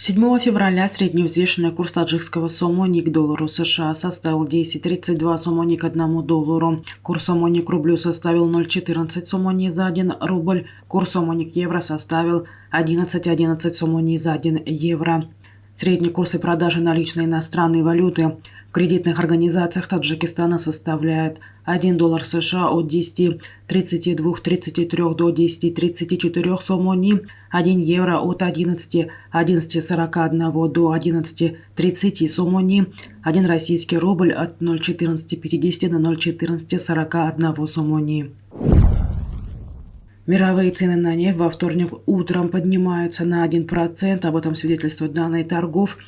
7 февраля средневзвешенный курс таджикского сомони к доллару США составил 10,32 сомони к $1. Курс сомони к рублю составил 0,14 сомони за 1 рубль. Курс сомони к евро составил 11,11 сомони за 1 евро. Средние курсы продажи наличной иностранной валюты в кредитных организациях Таджикистана составляет 1 доллар США от 10,32-33 до 10,34 сомони, 1 евро от 11,41 до 11,30 сомони, 1 российский рубль от 0,1450 до 0,1441 сомони. Мировые цены на нефть во вторник утром поднимаются на 1%, об этом свидетельствуют данные торгов.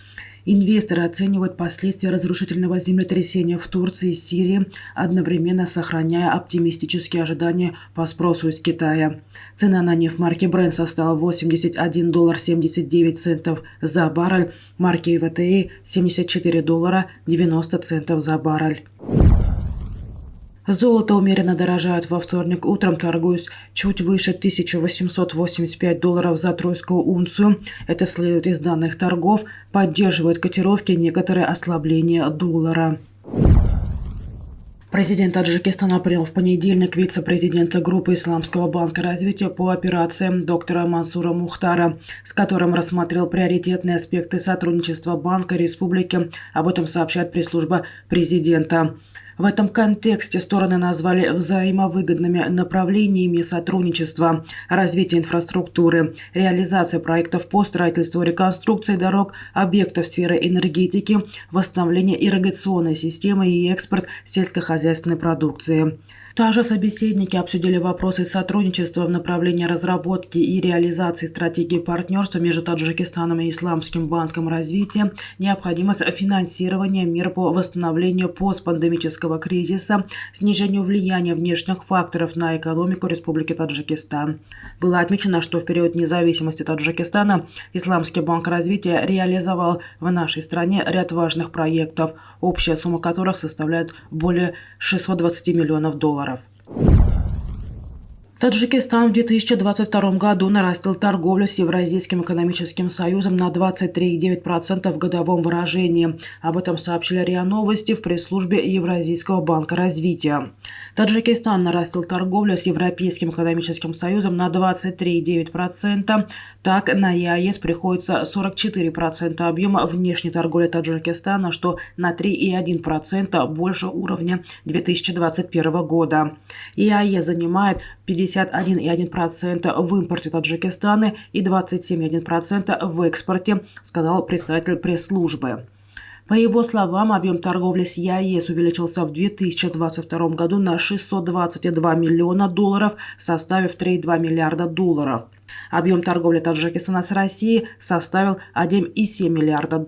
Инвесторы оценивают последствия разрушительного землетрясения в Турции и Сирии, одновременно сохраняя оптимистические ожидания по спросу из Китая. Цена на нефть марки Brent составила $81.79 за баррель, марки WTI $74.90 за баррель. Золото умеренно дорожает во вторник утром, торгуясь чуть выше $1885 за тройскую унцию. Это следует из данных торгов, поддерживают котировки некоторые ослабления доллара. Президент Таджикистана принял в понедельник вице-президента группы Исламского банка развития по операциям доктора Мансура Мухтара, с которым рассмотрел приоритетные аспекты сотрудничества Банка Республики. Об этом сообщает пресс-служба президента. В этом контексте стороны назвали взаимовыгодными направлениями сотрудничества: развитие инфраструктуры, реализация проектов по строительству и реконструкции дорог, объектов сферы энергетики, восстановление ирригационной системы и экспорт сельскохозяйственной продукции. Также собеседники обсудили вопросы сотрудничества в направлении разработки и реализации стратегии партнерства между Таджикистаном и Исламским банком развития, необходимость финансирования мер по восстановлению постпандемического кризиса, снижению влияния внешних факторов на экономику Республики Таджикистан. Было отмечено, что в период независимости Таджикистана Исламский банк развития реализовал в нашей стране ряд важных проектов, общая сумма которых составляет более 620 миллионов долларов. Таджикистан в 2022 году нарастил торговлю с Евразийским экономическим союзом на 23,9% в годовом выражении. Об этом сообщили РИА Новости в пресс-службе Евразийского банка развития. Таджикистан нарастил торговлю с Европейским экономическим союзом на 23,9%. Так, на ЕАЭС приходится 44% объема внешней торговли Таджикистана, что на 3,1% больше уровня 2021 года. ЕАЭС занимает 51,1% в импорте Таджикистана и 27,1% в экспорте, сказал представитель пресс-службы. По его словам, объем торговли с ЕАЭС увеличился в 2022 году на $622 миллиона, составив 3,2 миллиарда долларов. Объем торговли Таджикистана с Россией составил $1,7 миллиарда,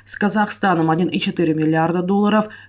с Казахстаном $1,4 миллиарда,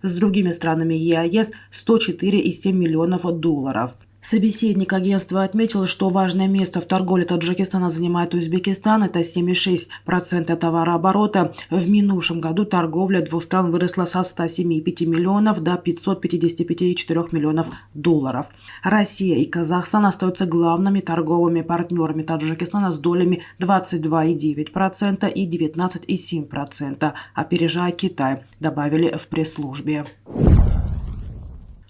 с другими странами ЕАЭС $104,7 миллионов долларов. Собеседник агентства отметил, что важное место в торговле Таджикистана занимает Узбекистан, это 7,6% товарооборота. В минувшем году торговля двух стран выросла со 107,5 миллионов до 555,4 миллионов долларов. Россия и Казахстан остаются главными торговыми партнерами Таджикистана с долями 22,9% и 19,7%, опережая Китай, добавили в пресс-службе.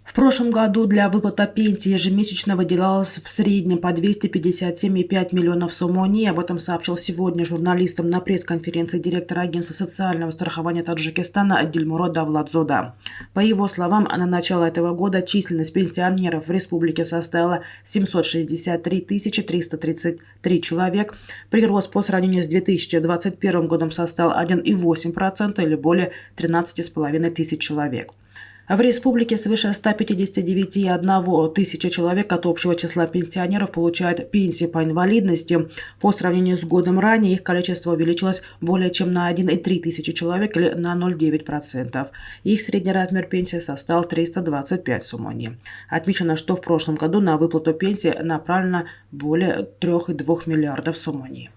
В прошлом году для выплаты пенсии ежемесячно выделялось в среднем по 257,5 миллионов сомони. Об этом сообщил сегодня журналистам на пресс-конференции директор агентства социального страхования Таджикистана Дильмурод Давлатзода. По его словам, на начало этого года численность пенсионеров в республике составила 763 333 человек. Прирост по сравнению с 2021 годом составил 1,8% или более 13,5 тысяч человек. В республике свыше 159,1 тысячи человек от общего числа пенсионеров получают пенсии по инвалидности. По сравнению с годом ранее их количество увеличилось более чем на 1,3 тысячи человек или на 0,9%. Их средний размер пенсии составил 325 сомони. Отмечено, что в прошлом году на выплату пенсии направлено более 3,2 миллиардов сомони.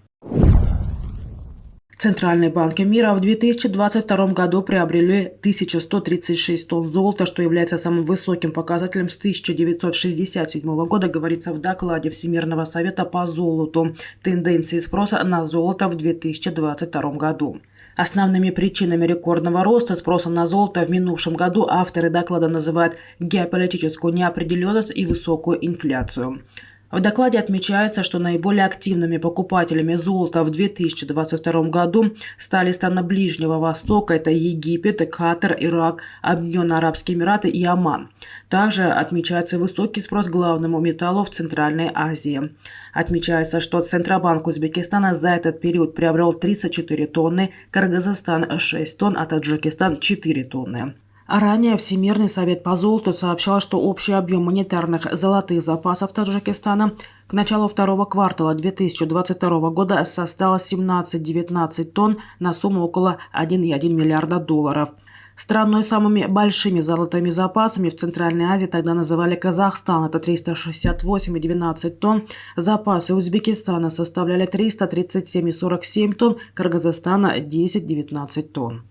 Центральные банки мира в 2022 году приобрели 1136 тонн золота, что является самым высоким показателем с 1967 года, говорится в докладе Всемирного совета по золоту. Тенденции спроса на золото в 2022 году. Основными причинами рекордного роста спроса на золото в минувшем году авторы доклада называют геополитическую неопределенность и высокую инфляцию. В докладе отмечается, что наиболее активными покупателями золота в 2022 году стали страны Ближнего Востока – это Египет, Катар, Ирак, Объединенные Арабские Эмираты и Оман. Также отмечается высокий спрос к главному металлу в Центральной Азии. Отмечается, что Центробанк Узбекистана за этот период приобрел 34 тонны, Кыргызстан – 6 тонн, а Таджикистан – 4 тонны. А ранее Всемирный совет по золоту сообщал, что общий объем монетарных золотых запасов Таджикистана к началу второго квартала 2022 года составил 17-19 тонн на сумму около 1,1 миллиарда долларов. Страной с самыми большими золотыми запасами в Центральной Азии тогда называли Казахстан, это 368,12 тонн. Запасы Узбекистана составляли 337,47 тонн, Кыргызстана – 10,19 тонн.